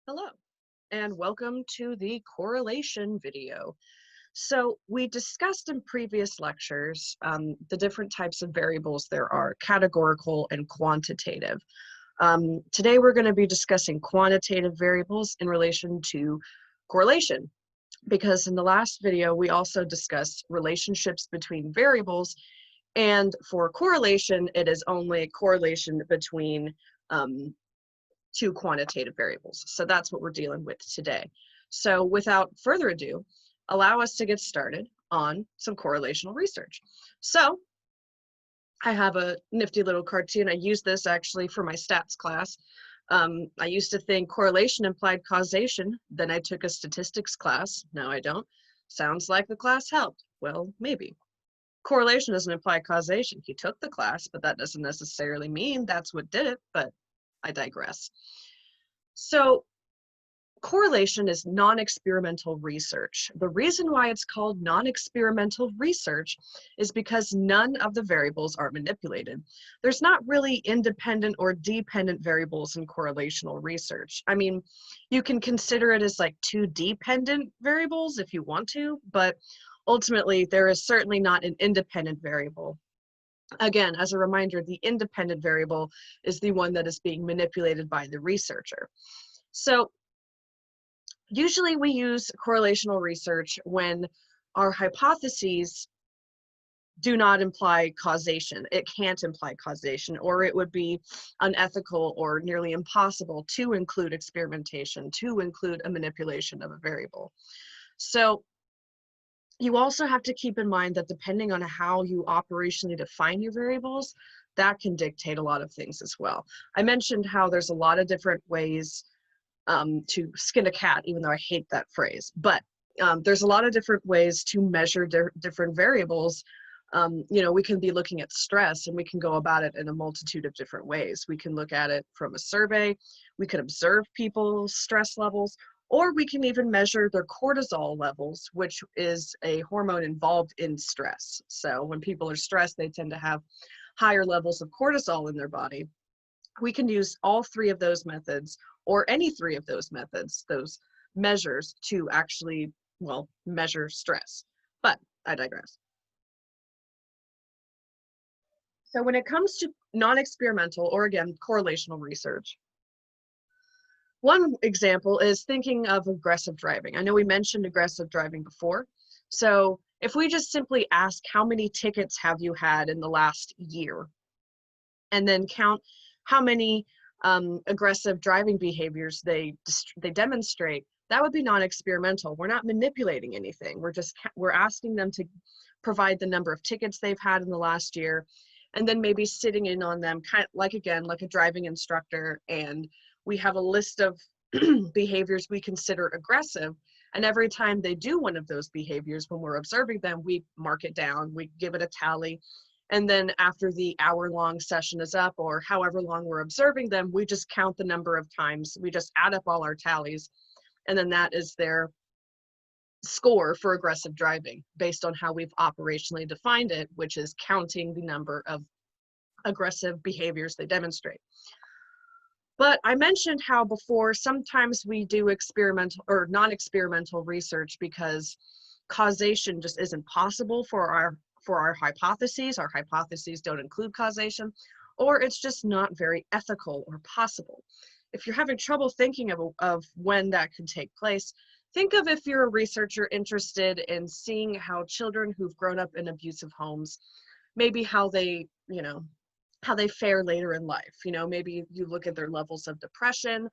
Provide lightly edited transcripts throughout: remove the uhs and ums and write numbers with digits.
Hello, and welcome to the correlation video. So we discussed in previous lectures the different types of variables there are, categorical and quantitative. Today we're going to be discussing quantitative variables in relation to correlation, because in the last video we also discussed relationships between variables, and for correlation it is only correlation between two quantitative variables. So that's what we're dealing with today. So without further ado, allow us to get started on some correlational research. So I have a nifty little cartoon. I use this actually for my stats class. I used to think correlation implied causation. Then I took a statistics class. No, I don't. Sounds like the class helped. Well, maybe. Correlation doesn't imply causation. He took the class, but that doesn't necessarily mean that's what did it, but I digress. So correlation is non-experimental research. The reason why it's called non-experimental research is because none of the variables are manipulated. There's not really independent or dependent variables in correlational research. I mean, you can consider it as like two dependent variables if you want to, but ultimately there is certainly not an independent variable. Again, as a reminder, the independent variable is the one that is being manipulated by the researcher. So usually we use correlational research when our hypotheses do not imply causation. It can't imply causation, or it would be unethical or nearly impossible to include experimentation, to include a manipulation of a variable. So you also have to keep in mind that depending on how you operationally define your variables, that can dictate a lot of things as well. I mentioned how there's a lot of different ways to skin a cat, even though I hate that phrase. But there's a lot of different ways to measure different variables. We can be looking at stress, and we can go about it in a multitude of different ways. We can look at it from a survey. We can observe people's stress levels, or we can even measure their cortisol levels, which is a hormone involved in stress. So when people are stressed, they tend to have higher levels of cortisol in their body. We can use all three of those methods, or any three of those methods, those measures, to actually, well, measure stress. But I digress. So when it comes to non-experimental, or again, correlational research, one example is thinking of aggressive driving. I know we mentioned aggressive driving before. So if we just simply ask how many tickets have you had in the last year, and then count how many aggressive driving behaviors they demonstrate, that would be non-experimental. We're not manipulating anything. We're asking them to provide the number of tickets they've had in the last year, and then maybe sitting in on them, kind of like, again, like a driving instructor, and we have a list of behaviors we consider aggressive, and every time they do one of those behaviors, when we're observing them, we mark it down, we give it a tally, and then after the hour-long session is up, or however long we're observing them, we just count the number of times. We just add up all our tallies, and then that is their score for aggressive driving based on how we've operationally defined it, which is counting the number of aggressive behaviors they demonstrate. But I mentioned how before sometimes we do experimental or non-experimental research because causation just isn't possible for our hypotheses. Our hypotheses don't include causation, or it's just not very ethical or possible. If you're having trouble thinking of when that could take place, think of if you're a researcher interested in seeing how children who've grown up in abusive homes, maybe how they fare later in life. Maybe you look at their levels of depression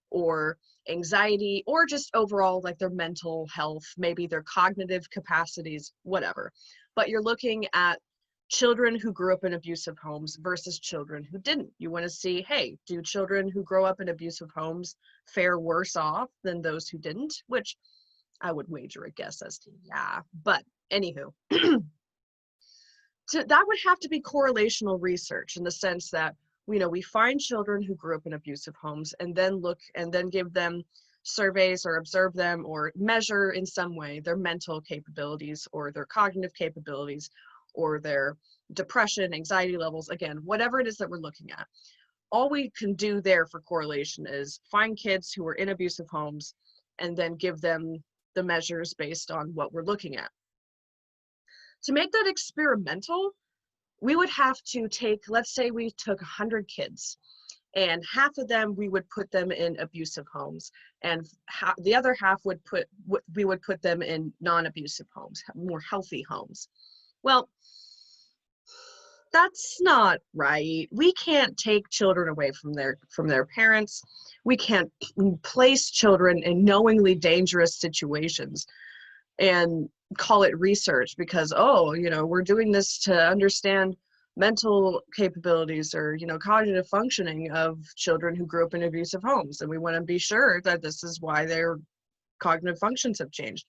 or anxiety, or just overall like their mental health, maybe their cognitive capacities, whatever. But you're looking at children who grew up in abusive homes versus children who didn't. You want to see, hey, do children who grow up in abusive homes fare worse off than those who didn't? Which I would wager a guess as to yeah. But anywho, that would have to be correlational research in the sense that we find children who grew up in abusive homes and then give them surveys or observe them or measure in some way their mental capabilities or their cognitive capabilities or their depression, anxiety levels, again, whatever it is that we're looking at. all we can do there for correlation is find kids who are in abusive homes and then give them the measures based on what we're looking at. To make that experimental, we would have to take, let's say we took 100 kids, and half of them we would put them in abusive homes, and the other half we would put them in non-abusive homes, more healthy homes. Well, that's not right. We can't take children away from their parents. We can't place children in knowingly dangerous situations and call it research because, oh, you know, we're doing this to understand mental capabilities or, you know, cognitive functioning of children who grew up in abusive homes, and we want to be sure that this is why their cognitive functions have changed.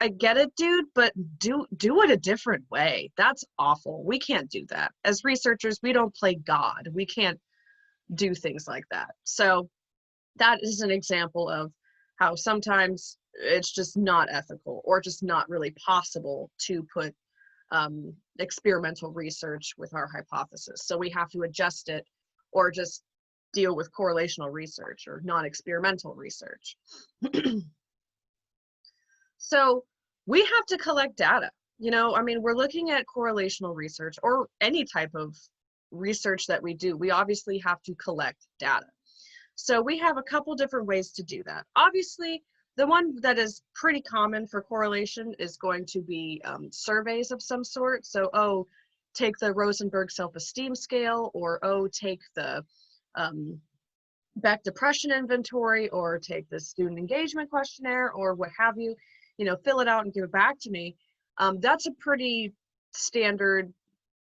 I get it, dude, but do it a different way. That's awful. We can't do that. As researchers, we don't play God. We can't do things like that. So that is an example of how sometimes it's just not ethical or just not really possible to put experimental research with our hypothesis. So we have to adjust it or just deal with correlational research or non-experimental research. So we have to collect data. You know, I mean, we're looking at correlational research or any type of research that we do. We obviously have to collect data. So we have a couple different ways to do that. Obviously, the one that is pretty common for correlation is going to be surveys of some sort. So, oh, take the Rosenberg self-esteem scale, or oh, take the Beck depression inventory, or take the student engagement questionnaire, or what have you. You know, fill it out and give it back to me. That's a pretty standard,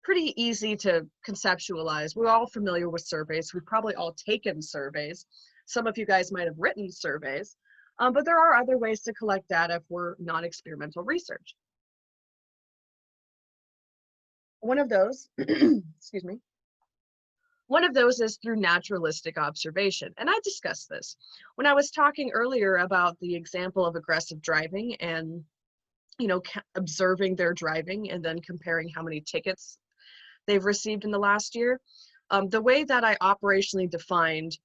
pretty easy to conceptualize. We're all familiar with surveys. We've probably all taken surveys. Some of you guys might have written surveys, but there are other ways to collect data for non-experimental research. One of those, excuse me, one of those is through naturalistic observation. And I discussed this when I was talking earlier about the example of aggressive driving and, you know, observing their driving and then comparing how many tickets they've received in the last year. The way that I operationally defined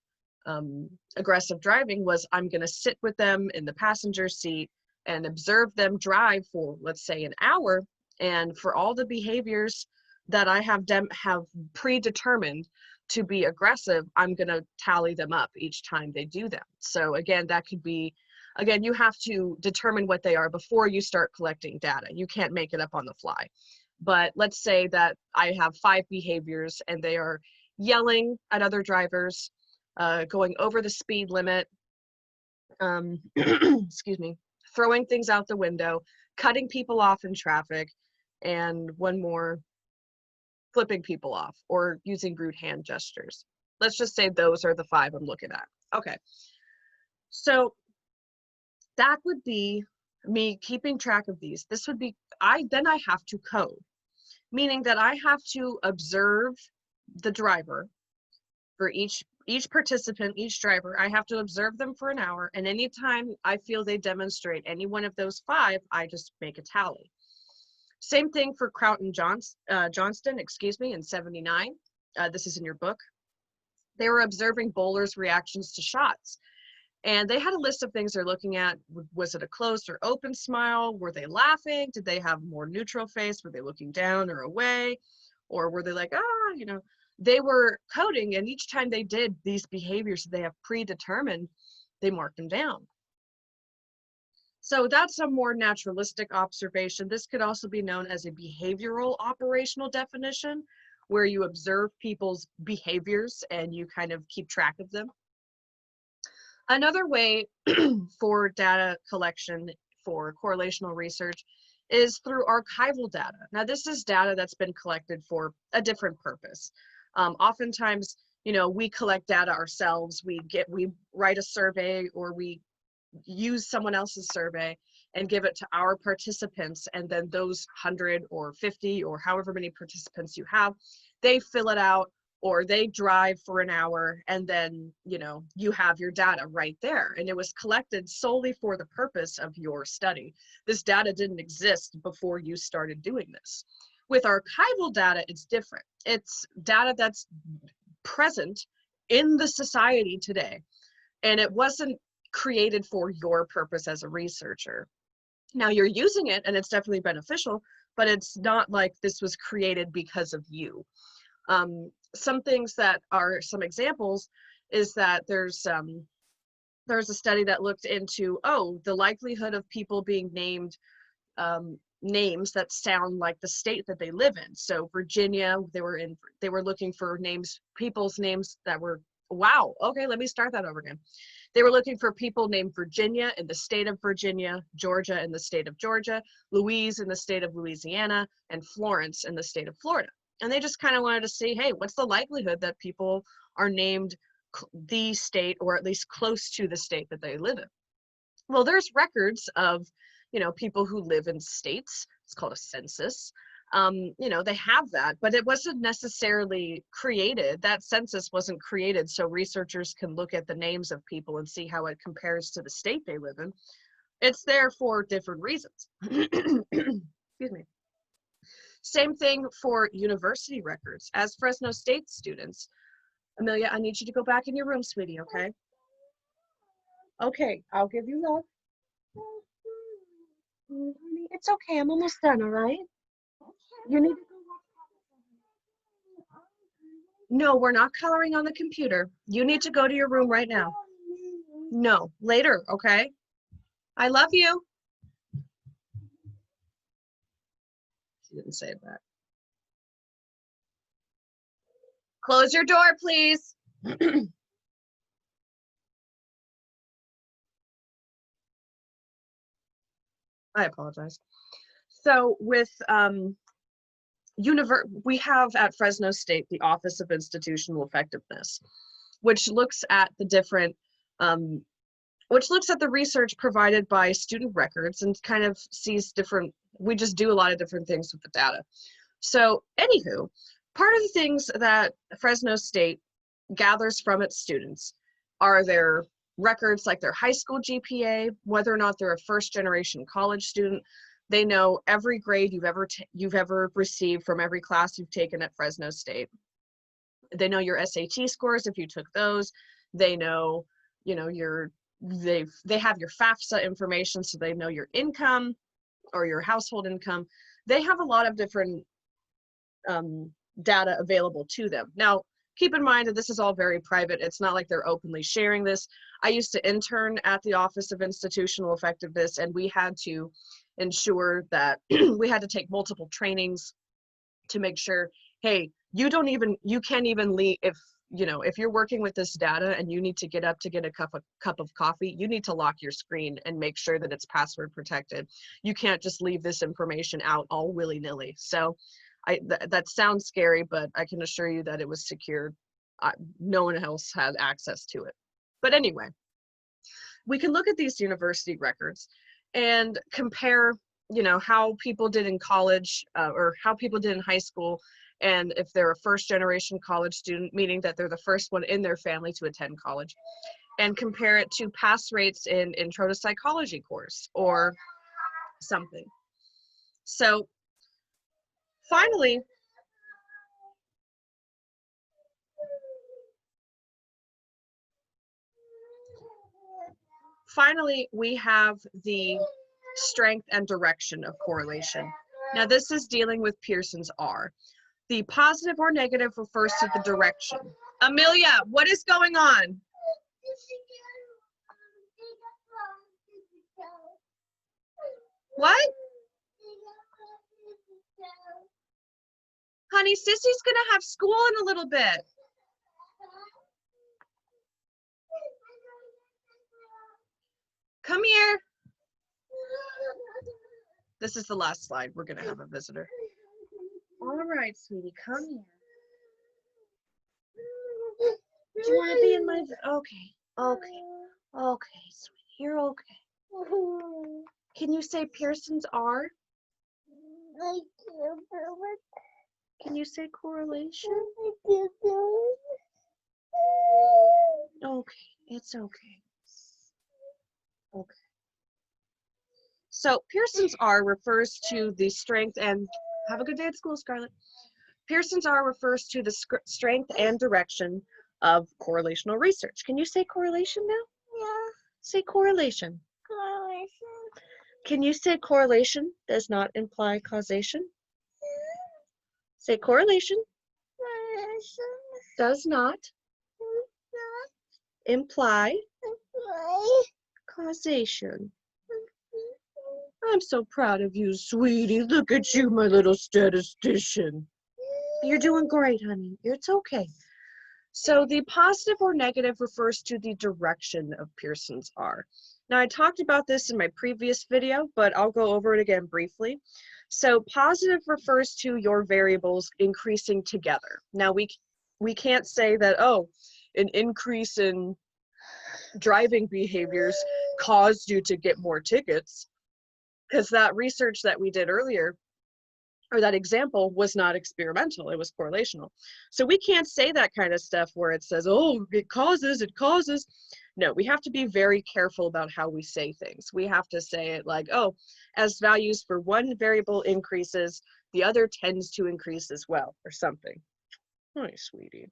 aggressive driving was I'm going to sit with them in the passenger seat and observe them drive for, let's say, an hour. And for all the behaviors that I have predetermined to be aggressive, I'm going to tally them up each time they do them. So again, that could be, again, you have to determine what they are before you start collecting data. You can't make it up on the fly. But let's say that I have 5 behaviors and they are yelling at other drivers, going over the speed limit, excuse me, throwing things out the window, cutting people off in traffic, and one more, flipping people off or using rude hand gestures. Let's just say those are the 5 I'm looking at. Okay, so that would be me keeping track of these. This would be, then I have to code, meaning that I have to observe the driver for each participant, each driver. I have to observe them for an hour, and anytime I feel they demonstrate any one of those 5, I just make a tally. Same thing for Kraut and Johnston, excuse me, in '79. This is in your book. They were observing bowlers' reactions to shots. And they had a list of things they're looking at. Was it a closed or open smile? Were they laughing? Did they have more neutral face? Were they looking down or away? Or were they like, ah, you know? They were coding, and each time they did these behaviors that they have predetermined, they marked them down. So that's a more naturalistic observation. This could also be known as a behavioral operational definition, where you observe people's behaviors and you kind of keep track of them. Another way for data collection for correlational research is through archival data. Now, this is data that's been collected for a different purpose. Oftentimes, you know, we collect data ourselves. We write a survey, or we use someone else's survey and give it to our participants, and then those 100 or 50 or however many participants you have, they fill it out, or they drive for an hour, and then, you know, you have your data right there. And it was collected solely for the purpose of your study. This data didn't exist before you started doing this. With archival data, it's different. It's data that's present in the society today. And it wasn't created for your purpose as a researcher. Now you're using it and it's definitely beneficial, but it's not like this was created because of you. Some things that are some examples is that there's a study that looked into, the likelihood of people being named names that sound like the state that they live in. So Virginia, they were looking for names, people's names that were, wow, okay, let me start that over again. They were looking for people named Virginia in the state of Virginia, Georgia in the state of Georgia, Louise in the state of Louisiana, and Florence in the state of Florida. And they just kind of wanted to see, hey, what's the likelihood that people are named the state, or at least close to the state that they live in? Well, there's records of, people who live in states. It's called a census. They have that, but it wasn't necessarily created. That census wasn't created so researchers can look at the names of people and see how it compares to the state they live in. It's there for different reasons. Excuse me. Same thing for university records. As Fresno State students, Amelia, I need you to go back in your room, sweetie, okay? Okay, I'll give you love. Honey, it's okay, I'm almost done, all right? You need to go watch. No, we're not coloring on the computer. You need to go to your room right now. No, later, okay? I love you. She didn't say that. Close your door, please. I apologize. So with we have at Fresno State the Office of Institutional Effectiveness, which looks at the different, which looks at the research provided by student records and kind of sees different, we just do a lot of different things with the data. So anywho, part of the things that Fresno State gathers from its students are their records, like their high school GPA, whether or not they're a first-generation college student. They know every grade you've ever received from every class you've taken at Fresno State. They know your SAT scores if you took those. They know, they have your FAFSA information, so they know your income or your household income. They have a lot of different data available to them. Now, keep in mind that this is all very private. It's not like they're openly sharing this. I used to intern at the Office of Institutional Effectiveness, and we had to ensure that we had to take multiple trainings to make sure, hey, you can't even leave if you're working with this data and you need to get up to get a cup of coffee, you need to lock your screen and make sure that it's password protected. You can't just leave this information out all willy-nilly. So that sounds scary, but I can assure you that it was secured. No one else had access to it. But anyway, we can look at these university records and compare, how people did in college or how people did in high school. And if they're a first-generation college student, meaning that they're the first one in their family to attend college, and compare it to pass rates in intro to psychology course or something. So finally, we have the strength and direction of correlation. Now, this is dealing with Pearson's R. The positive or negative refers to the direction. Amelia, what is going on? What? Honey, Sissy's gonna have school in a little bit. Come here. This is the last slide. We're gonna have a visitor. All right, sweetie, come here. Do you want to be in my? Okay, sweetie, you're okay. Can you say Pearson's R? Can you say correlation? Okay, it's okay. Okay. So Pearson's R refers to the strength and, have a good day at school, Scarlett. Pearson's R refers to the strength and direction of correlational research. Can you say correlation now? Yeah. Say correlation. Correlation. Can you say correlation does not imply causation? Say correlation Correlation. does not imply causation. I'm so proud of you, sweetie. Look at you, my little statistician. You're doing great, honey. It's okay. So the positive or negative refers to the direction of Pearson's R. Now, I talked about this in my previous video, but I'll go over it again briefly. So positive refers to your variables increasing together. Now, we can't say that, oh, an increase in driving behaviors caused you to get more tickets, because that research that we did earlier, or that example, was not experimental, it was correlational. So we can't say that kind of stuff where it says, oh, it causes. No, we have to be very careful about how we say things. We have to say it like, oh, as values for one variable increases, the other tends to increase as well, or something. Hi, sweetie.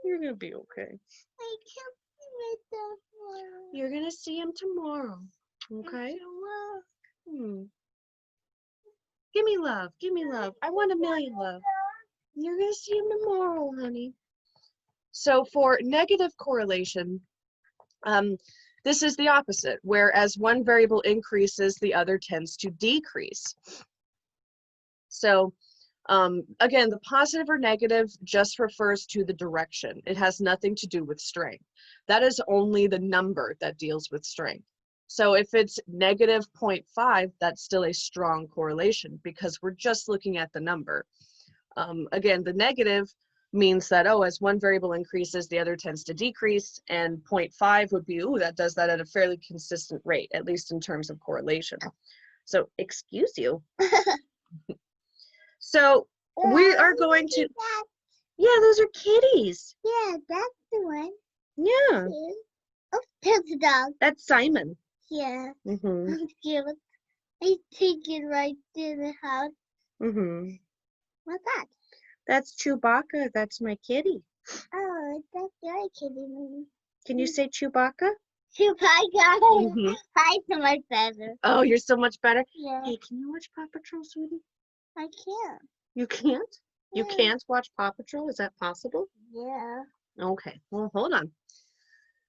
You're gonna be okay. I can't see tomorrow. You're gonna see him tomorrow, okay? Give me love, give me love. I want 1,000,000 love. You're gonna see him tomorrow, honey. So for negative correlation, this is the opposite, whereas one variable increases, the other tends to decrease. So again, the positive or negative just refers to the direction. It has nothing to do with strength. That is only the number that deals with strength. So if it's negative 0.5, that's still a strong correlation because we're just looking at the number. Again, the negative means that, oh, as one variable increases, the other tends to decrease, and 0.5 would be, ooh, that does that at a fairly consistent rate, at least in terms of correlation. So, excuse you. So, we are going to, yeah, those are kitties. Yeah, that's the one. Yeah. Oh, that's the dog. That's Simon. Yeah. Mm-hmm. That's cute. I take it right to the house. Mm-hmm. What's that? That's Chewbacca. That's my kitty. Oh, that's your kitty. Can you say Chewbacca? Chewbacca. Mm-hmm. Hi, so much better. Oh, you're so much better. Yeah. Hey, can you watch Paw Patrol, sweetie? I can't. You can't? You Yeah. can't watch Paw Patrol? Is that possible? Yeah. Okay, well, hold on.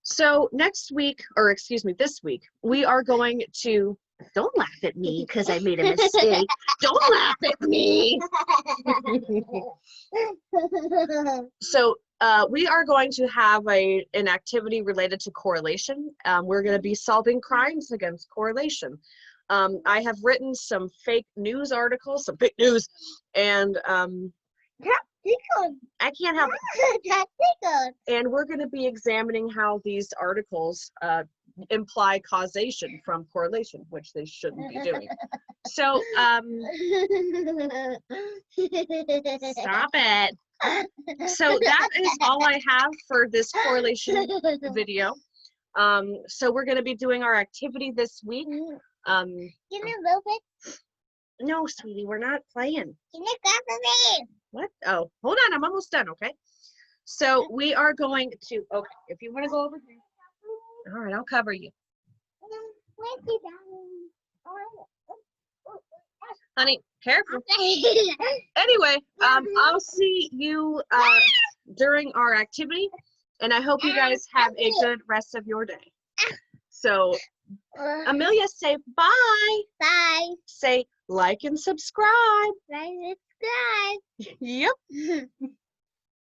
So next week, or excuse me, this week, we are going to, don't laugh at me because I made a mistake. Don't laugh at me. So we are going to have an activity related to correlation. We're going to be solving crimes against correlation. I have written some fake news articles, some fake news, and I can't help it. And we're going to be examining how these articles imply causation from correlation, which they shouldn't be doing. So, stop it. So that is all I have for this correlation video. So we're going to be doing our activity this week. Can you move it? No, sweetie, we're not playing. Can you cover me? What? Oh, hold on, I'm almost done, okay? So we are going to, okay, if you want to go over here. All right, I'll cover you. Honey, careful. Anyway, I'll see you during our activity, and I hope you guys have a good rest of your day. So, Amelia, say bye. Bye. Say like and subscribe. Like and subscribe. Yep.